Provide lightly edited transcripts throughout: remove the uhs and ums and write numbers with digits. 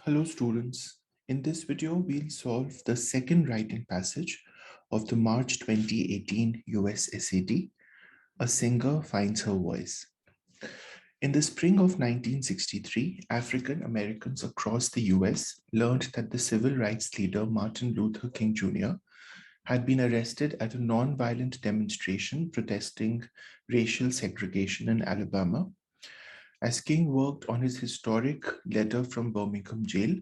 Hello students. In this video, we'll solve the second writing passage of the March 2018 US SAT, A Singer Finds Her Voice. In the spring of 1963, African Americans across the US learned that the civil rights leader Martin Luther King Jr. had been arrested at a non-violent demonstration protesting racial segregation in Alabama. As King worked on his historic letter from Birmingham jail,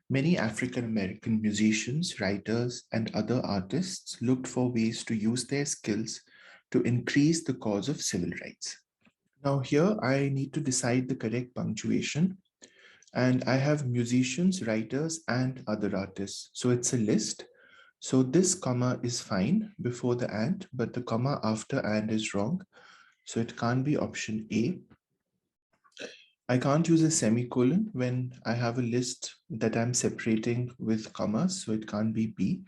many African American musicians, writers, and other artists looked for ways to use their skills to increase the cause of civil rights. Now, here I need to decide the correct punctuation, and I have musicians, writers, and other artists. So it's a list. So this comma is fine before the and, but the comma after and is wrong. So it can't be option A. I can't use a semicolon when I have a list that I'm separating with commas, so it can't be B.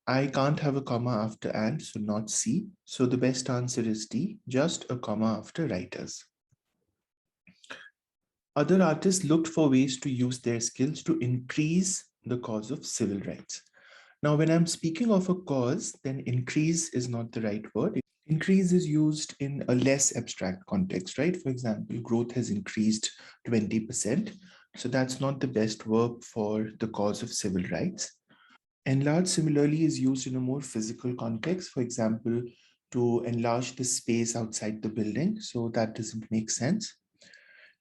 I can't have a comma after and, so not C. So the best answer is D, just a comma after writers. Other artists looked for ways to use their skills to increase the cause of civil rights. Now, when I'm speaking of a cause, then increase is not the right word. Increase is used in a less abstract context, right? For example, growth has increased 20%. So that's not the best verb for the cause of civil rights. Enlarge similarly is used in a more physical context. For example, to enlarge the space outside the building. So that doesn't make sense.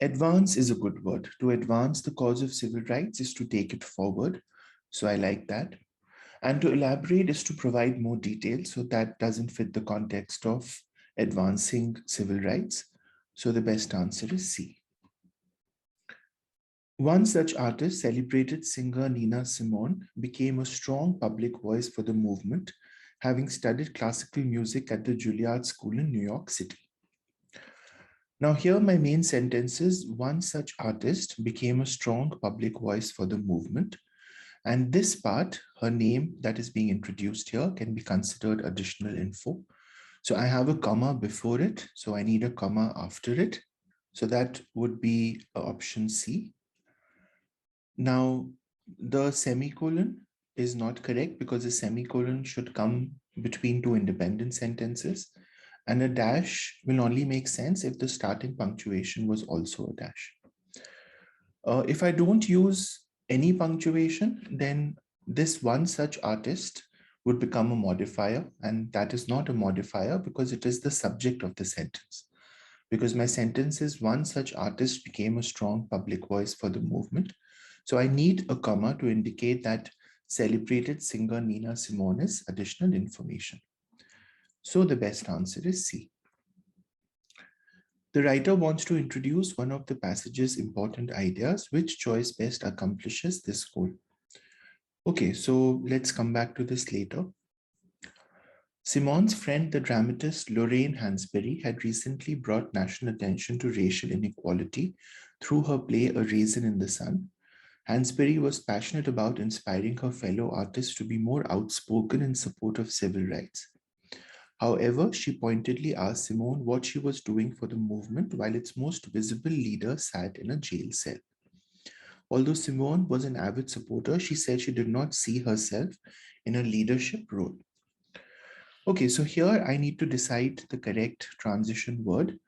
Advance is a good word. To advance the cause of civil rights is to take it forward. So I like that. And to elaborate is to provide more detail. So that doesn't fit the context of advancing civil rights. So the best answer is C. One such artist, celebrated singer Nina Simone, became a strong public voice for the movement, having studied classical music at the Juilliard School in New York City. Now here my main sentence is, one such artist became a strong public voice for the movement. And this part, her name that is being introduced here, can be considered additional info. So I have a comma before it, so I need a comma after it. So that would be option C. Now, the semicolon is not correct because a semicolon should come between two independent sentences, and a dash will only make sense if the starting punctuation was also a dash. If I don't use any punctuation, then this one such artist would become a modifier, and that is not a modifier because it is the subject of the sentence. Because my sentence is, one such artist became a strong public voice for the movement. So I need a comma to indicate that celebrated singer Nina Simone is additional information. So the best answer is C. The writer wants to introduce one of the passage's important ideas. Which choice best accomplishes this goal? Okay, so let's come back to this later. Simone's friend, the dramatist Lorraine Hansberry, had recently brought national attention to racial inequality through her play A Raisin in the Sun. Hansberry was passionate about inspiring her fellow artists to be more outspoken in support of civil rights. However, she pointedly asked Simone what she was doing for the movement while its most visible leader sat in a jail cell. Although Simone was an avid supporter, she said she did not see herself in a leadership role. Okay, so here I need to decide the correct transition word.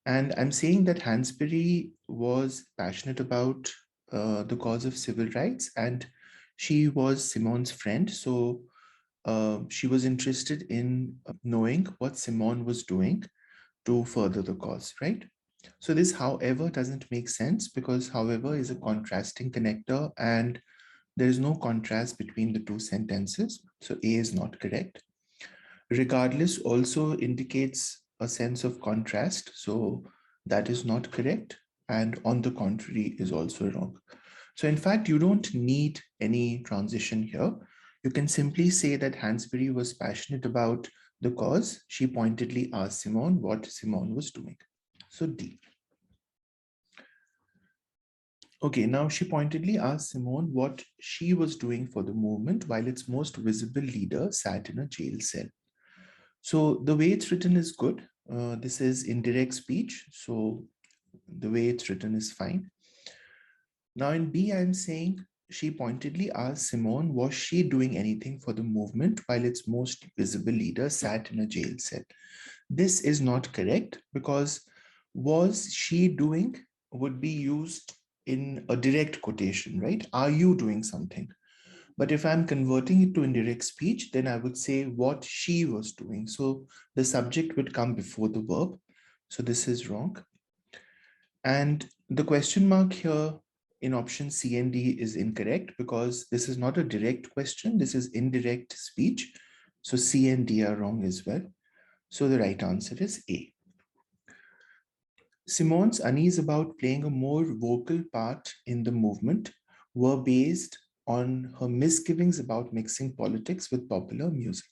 And I'm saying that Hansberry was passionate about the cause of civil rights, and she was Simone's friend. So she was interested in knowing what Simone was doing to further the cause, right? So this, however, doesn't make sense because however is a contrasting connector and there is no contrast between the two sentences. So A is not correct. Regardless also indicates a sense of contrast. So that is not correct. And on the contrary is also wrong. So in fact, you don't need any transition here. You can simply say that Hansberry was passionate about the cause. She pointedly asked Simone what Simone was doing. So D. Okay, now she pointedly asked Simone what she was doing for the movement while its most visible leader sat in a jail cell. So the way it's written is good. This is indirect speech. So the way it's written is fine. Now in B, I'm saying she pointedly asked Simone, was she doing anything for the movement while its most visible leader sat in a jail cell? This is not correct because was she doing would be used in a direct quotation, right? Are you doing something? But if I'm converting it to indirect speech, then I would say what she was doing. So the subject would come before the verb. So this is wrong. And the question mark here in option C and D is incorrect because this is not a direct question. This is indirect speech. So C and D are wrong as well. So the right answer is A. Simone's unease about playing a more vocal part in the movement were based on her misgivings about mixing politics with popular music.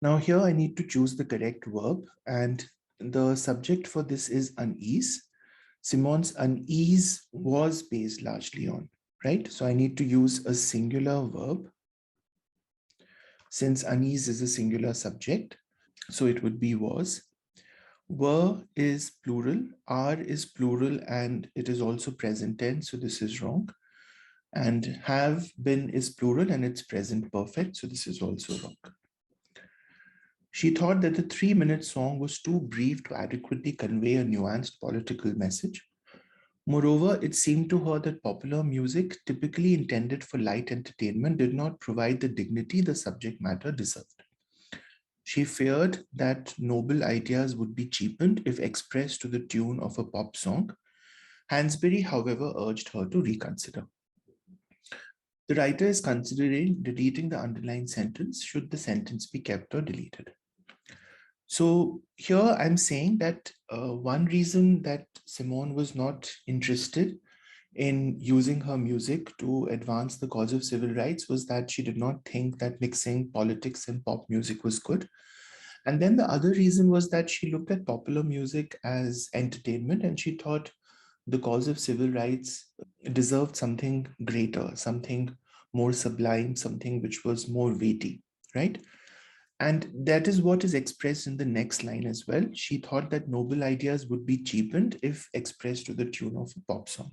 Now here I need to choose the correct verb, and the subject for this is unease. Simone's unease was based largely on, right? So I need to use a singular verb since unease is a singular subject. So it would be was. Were is plural, are is plural, and it is also present tense. So this is wrong. And have been is plural and it's present perfect. So this is also wrong. She thought that the 3-minute song was too brief to adequately convey a nuanced political message. Moreover, it seemed to her that popular music, typically intended for light entertainment, did not provide the dignity the subject matter deserved. She feared that noble ideas would be cheapened if expressed to the tune of a pop song. Hansberry, however, urged her to reconsider. The writer is considering deleting the underlined sentence should the sentence be kept or deleted. So here I'm saying that one reason that Simone was not interested in using her music to advance the cause of civil rights was that she did not think that mixing politics and pop music was good. And then the other reason was that she looked at popular music as entertainment and she thought the cause of civil rights deserved something greater, something more sublime, something which was more weighty, right? And that is what is expressed in the next line as well. She thought that noble ideas would be cheapened if expressed to the tune of a pop song.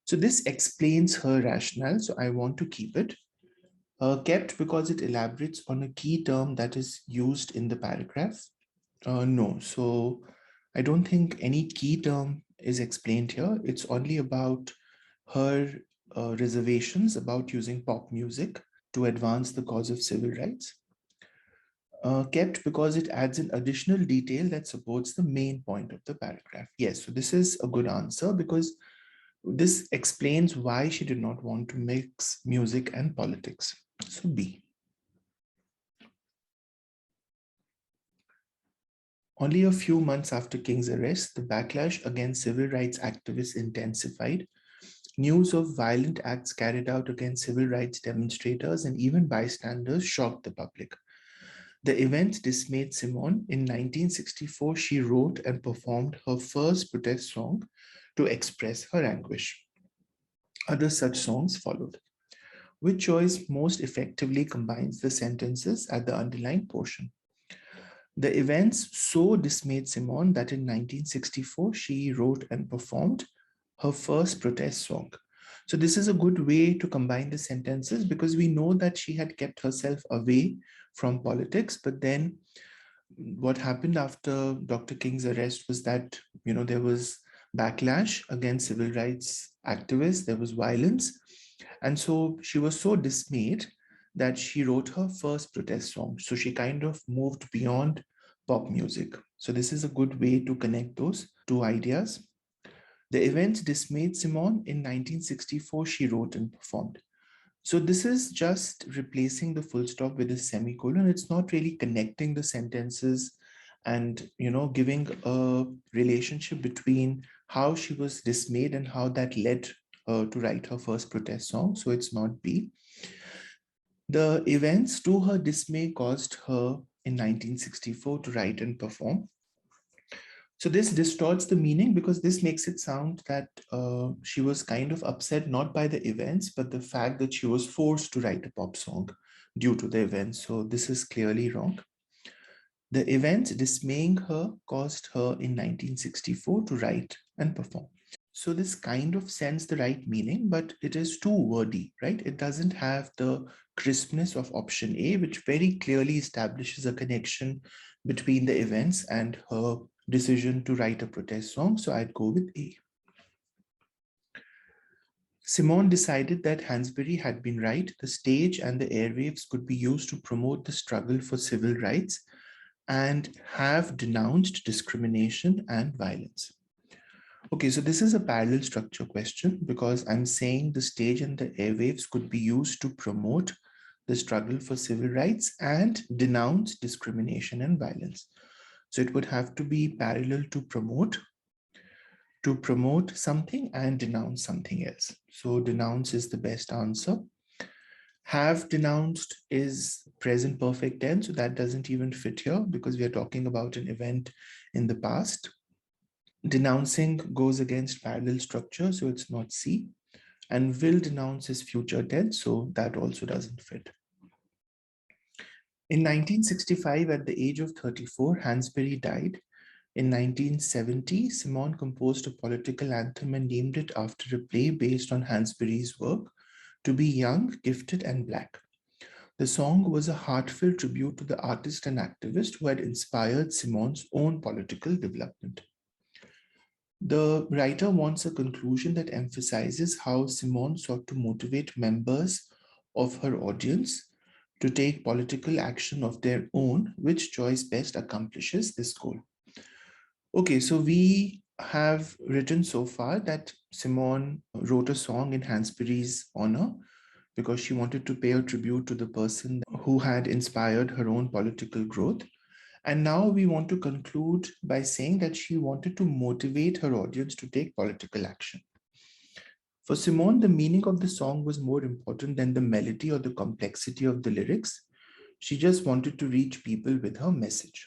So this explains her rationale. So I want to keep it. Kept because it elaborates on a key term that is used in the paragraph. No, so I don't think any key term is explained here. It's only about her reservations about using pop music to advance the cause of civil rights. Kept because it adds an additional detail that supports the main point of the paragraph. Yes, so this is a good answer because this explains why she did not want to mix music and politics. So B. Only a few months after King's arrest, the backlash against civil rights activists intensified. News of violent acts carried out against civil rights demonstrators and even bystanders shocked the public. The event dismayed Simone. In 1964, she wrote and performed her first protest song to express her anguish. Other such songs followed. Which choice most effectively combines the sentences at the underlying portion? The events so dismayed Simone that in 1964 she wrote and performed her first protest song. So, this is a good way to combine the sentences because we know that she had kept herself away from politics, but then what happened after Dr. King's arrest was that, there was backlash against civil rights activists, there was violence. And so she was so dismayed that she wrote her first protest song. So she kind of moved beyond pop music. So this is a good way to connect those two ideas. The event dismayed Simone. In 1964, she wrote and performed. So this is just replacing the full stop with a semicolon. It's not really connecting the sentences and giving a relationship between how she was dismayed and how that led her to write her first protest song. So it's not B. The events to her dismay caused her in 1964 to write and perform. So this distorts the meaning because this makes it sound that she was kind of upset not by the events, but the fact that she was forced to write a pop song due to the events. So this is clearly wrong. The events dismaying her caused her in 1964 to write and perform. So this kind of sends the right meaning, but it is too wordy, right? It doesn't have the crispness of option A, which very clearly establishes a connection between the events and her decision to write a protest song. So I'd go with A. Simone decided that Hansberry had been right. The stage and the airwaves could be used to promote the struggle for civil rights and have denounced discrimination and violence. Okay, so this is a parallel structure question because I'm saying the stage and the airwaves could be used to promote the struggle for civil rights and denounce discrimination and violence. So it would have to be parallel to promote something and denounce something else. So denounce is the best answer. Have denounced is present perfect tense, so that doesn't even fit here because we are talking about an event in the past. Denouncing goes against parallel structure, so it's not C. And will denounce is future tense, so that also doesn't fit. In 1965, at the age of 34, Hansberry died. In 1970, Simone composed a political anthem and named it after a play based on Hansberry's work, To Be Young, Gifted and Black. The song was a heartfelt tribute to the artist and activist who had inspired Simone's own political development. The writer wants a conclusion that emphasizes how Simone sought to motivate members of her audience to take political action of their own, which choice best accomplishes this goal. Okay, so we have written so far that Simone wrote a song in Hansberry's honor because she wanted to pay a tribute to the person who had inspired her own political growth. And now we want to conclude by saying that she wanted to motivate her audience to take political action. For Simone, the meaning of the song was more important than the melody or the complexity of the lyrics. She just wanted to reach people with her message.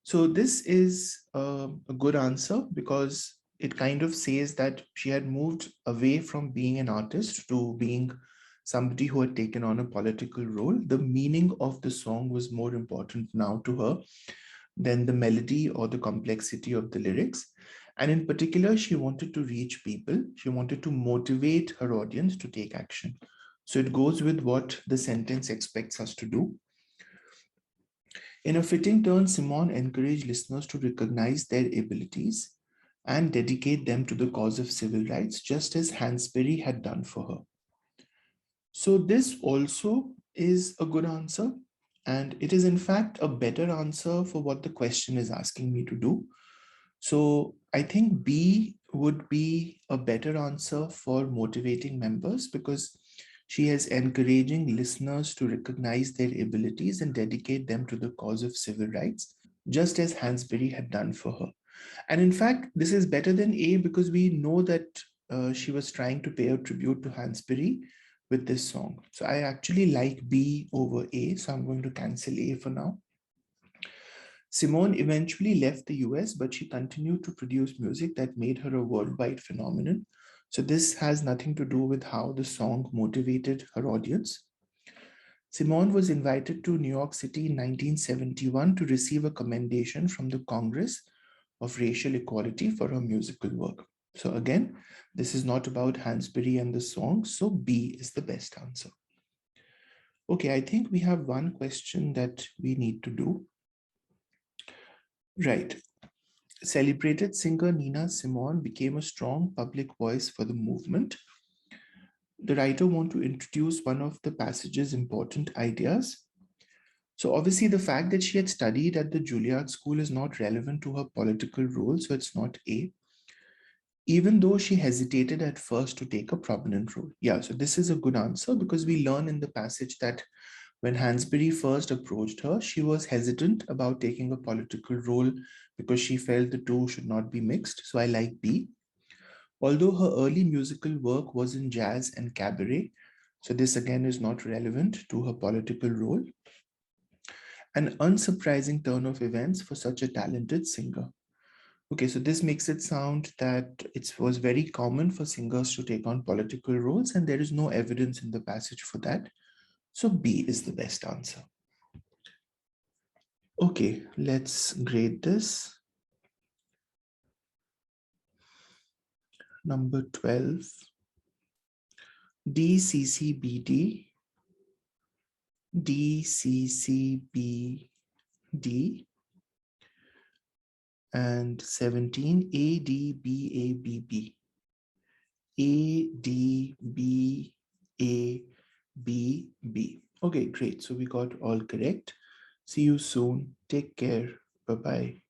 So this is a good answer because it kind of says that she had moved away from being an artist to being somebody who had taken on a political role. The meaning of the song was more important now to her than the melody or the complexity of the lyrics. And in particular, she wanted to reach people. She wanted to motivate her audience to take action. So it goes with what the sentence expects us to do. In a fitting turn, Simone encouraged listeners to recognize their abilities and dedicate them to the cause of civil rights, just as Hansberry had done for her. So this also is a good answer, and it is in fact a better answer for what the question is asking me to do. So I think B would be a better answer for motivating members because she is encouraging listeners to recognize their abilities and dedicate them to the cause of civil rights, just as Hansberry had done for her. And in fact, this is better than A because we know that she was trying to pay a tribute to Hansberry with this song. So I actually like B over A, so I'm going to cancel A for now. Simone eventually left the US, but she continued to produce music that made her a worldwide phenomenon. So this has nothing to do with how the song motivated her audience. Simone was invited to New York City in 1971 to receive a commendation from the Congress of Racial Equality for her musical work. So again, this is not about Hansberry and the song, so B is the best answer. Okay, I think we have one question that we need to do. Right. Celebrated singer Nina Simone became a strong public voice for the movement. The writer wants to introduce one of the passage's important ideas. So obviously the fact that she had studied at the Juilliard School is not relevant to her political role, so it's not A. Even though she hesitated at first to take a prominent role. Yeah, so this is a good answer because we learn in the passage that when Hansberry first approached her, she was hesitant about taking a political role because she felt the two should not be mixed. So I like B. Although her early musical work was in jazz and cabaret, so this again is not relevant to her political role. An unsurprising turn of events for such a talented singer. Okay, so this makes it sound that it was very common for singers to take on political roles, and there is no evidence in the passage for that. So B is the best answer. Okay, let's grade this. number 12, DCCBD, DCCBD, and 17, ADBABB, ADBABB. Okay, great. So we got all correct. See you soon. Take care. Bye-bye.